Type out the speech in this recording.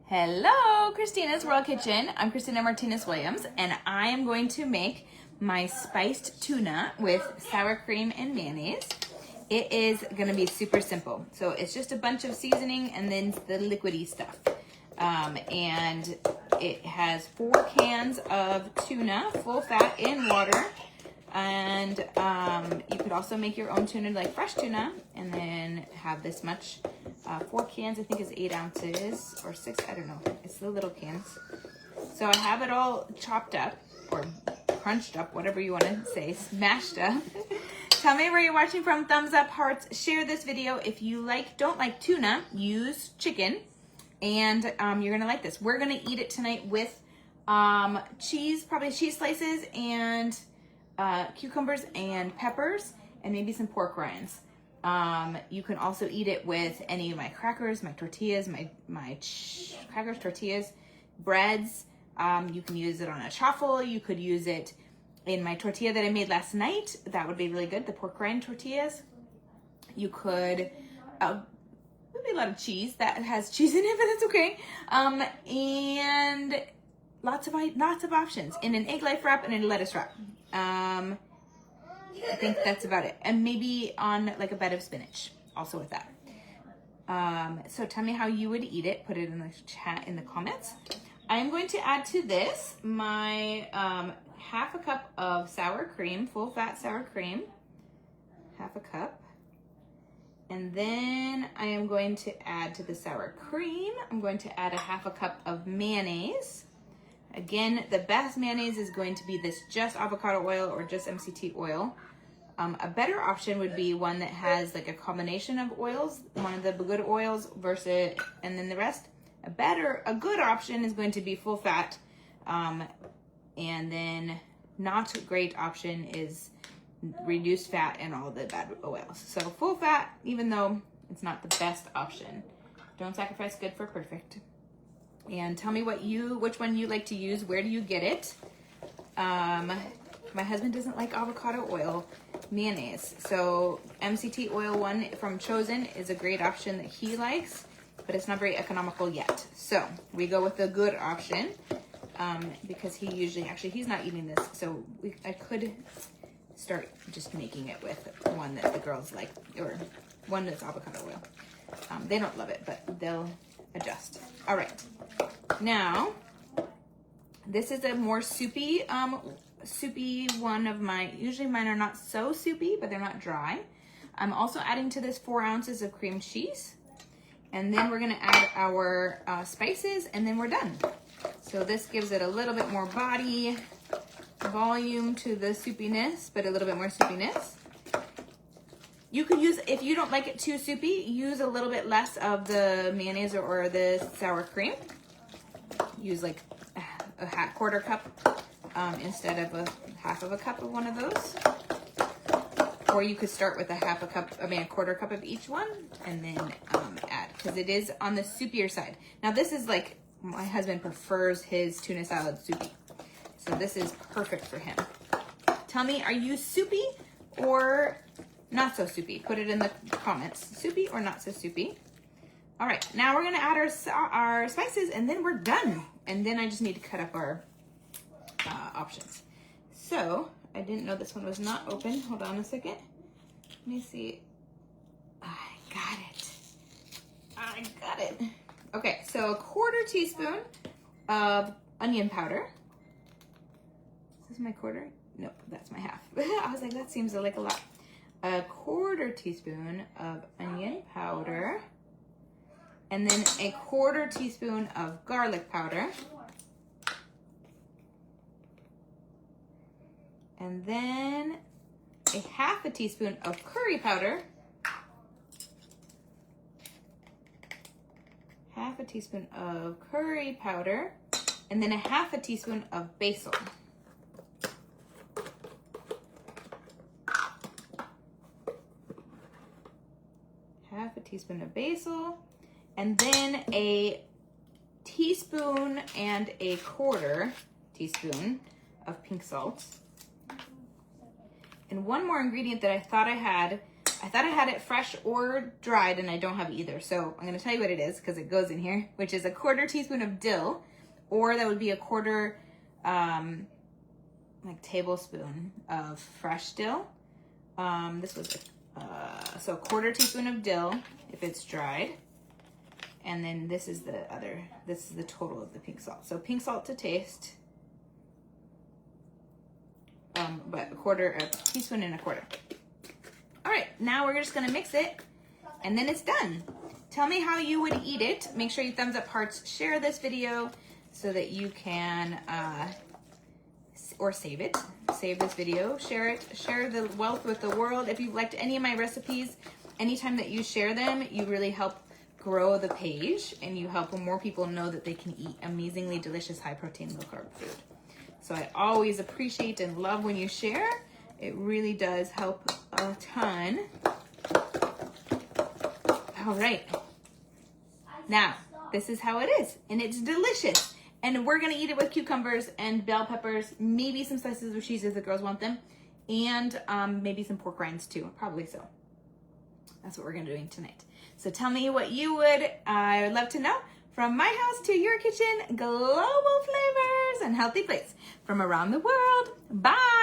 Hello, Christina's World Kitchen. I'm Christina Martinez-Williams, and I am going to make my spiced tuna with sour cream and mayonnaise. It is gonna be super simple. So it's just a bunch of seasoning and then the liquidy stuff. And it has 4 cans of tuna, full fat in water. And you could also make your own tuna, like fresh tuna, and then have this much. 4 cans, I think, is 8 ounces or 6, I don't know. It's the little cans. So I have it all chopped up or crunched up, whatever you want to say, smashed up. Tell me where you're watching from. Thumbs up, hearts. Share this video. If you don't like tuna, use chicken, and you're gonna like this. We're gonna eat it tonight with cheese, probably cheese slices and cucumbers and peppers, and maybe some pork rinds. You can also eat it with any of my crackers, my tortillas, my crackers, tortillas, breads. You can use it on a chaffle. You could use it in my tortilla that I made last night. That would be really good, the pork rind tortillas. You could, maybe a lot of cheese. That has cheese in it, but that's okay. And lots of options in an egg life wrap and in a lettuce wrap. I think that's about it. And maybe on like a bed of spinach, also with that. So tell me how you would eat it. Put it in the chat in the comments. I am going to add to this my half a cup of sour cream, full fat sour cream, half a cup. And then I am going to add to the sour cream, I'm going to add a half a cup of mayonnaise. Again, the best mayonnaise is going to be this just avocado oil or just MCT oil. A better option would be one that has like a combination of oils, one of the good oils versus, and then the rest. A good option is going to be full fat. And then not a great option is reduced fat and all the bad oils. So full fat, even though it's not the best option. Don't sacrifice good for perfect. And tell me which one you like to use. Where do you get it? My husband doesn't like avocado oil mayonnaise. So MCT oil one from Chosen is a great option that he likes, but it's not very economical yet. So we go with the good option because he usually, actually he's not eating this. So I could start just making it with one that the girls like, or one that's avocado oil. They don't love it, but they'll adjust. All right. Now, this is a more soupy one of my, usually mine are not so soupy, but they're not dry. I'm also adding to this 4 ounces of cream cheese. And then we're gonna add our spices, and then we're done. So this gives it a little bit more body, volume to the soupiness, but a little bit more soupiness. You could use, if you don't like it too soupy, use a little bit less of the mayonnaise or the sour cream. Use like a quarter cup instead of a half of a cup of one of those. Or you could start with a quarter cup of each one and then add, because it is on the soupier side. Now this is like, my husband prefers his tuna salad soupy. So this is perfect for him. Tell me, are you soupy or not so soupy? Put it in the comments. Soupy or not so soupy? All right, now we're gonna add our spices and then we're done. And then I just need to cut up our options. So, I didn't know this one was not open. Hold on a second. Let me see. I got it. Okay, so a 1/4 teaspoon of onion powder. Is this my quarter? Nope, that's my half. I was like, that seems like a lot. A 1/4 teaspoon of onion powder. And then a 1/4 teaspoon of garlic powder. And then a half a teaspoon of curry powder. Half a teaspoon of curry powder. And then a half a teaspoon of basil. Half a teaspoon of basil. And then a teaspoon and a 1/4 teaspoon of pink salt. And one more ingredient that I thought I had I thought I had it fresh or dried, and I don't have either. So I'm gonna tell you what it is because it goes in here, which is a 1/4 teaspoon of dill, or that would be a 1/4 like tablespoon of fresh dill. This was so a 1/4 teaspoon of dill if it's dried, and then this is the total of the pink salt. So pink salt to taste, but a teaspoon and a 1/4. All right, now we're just gonna mix it, and then it's done. Tell me how you would eat it. Make sure you thumbs up, hearts, share this video so that you can, or save it. Save this video, share it, share the wealth with the world. If you've liked any of my recipes, anytime that you share them, you really help grow the page, and you help more people know that they can eat amazingly delicious, high protein, low carb food. So I always appreciate and love when you share. It really does help a ton. All right. Now, this is how it is, and it's delicious. And we're gonna eat it with cucumbers and bell peppers, maybe some slices of cheese if the girls want them, and maybe some pork rinds too, probably so. That's what we're gonna be doing tonight. So tell me what you would, I would love to know. From my house to your kitchen, global flavors and healthy plates from around the world. Bye.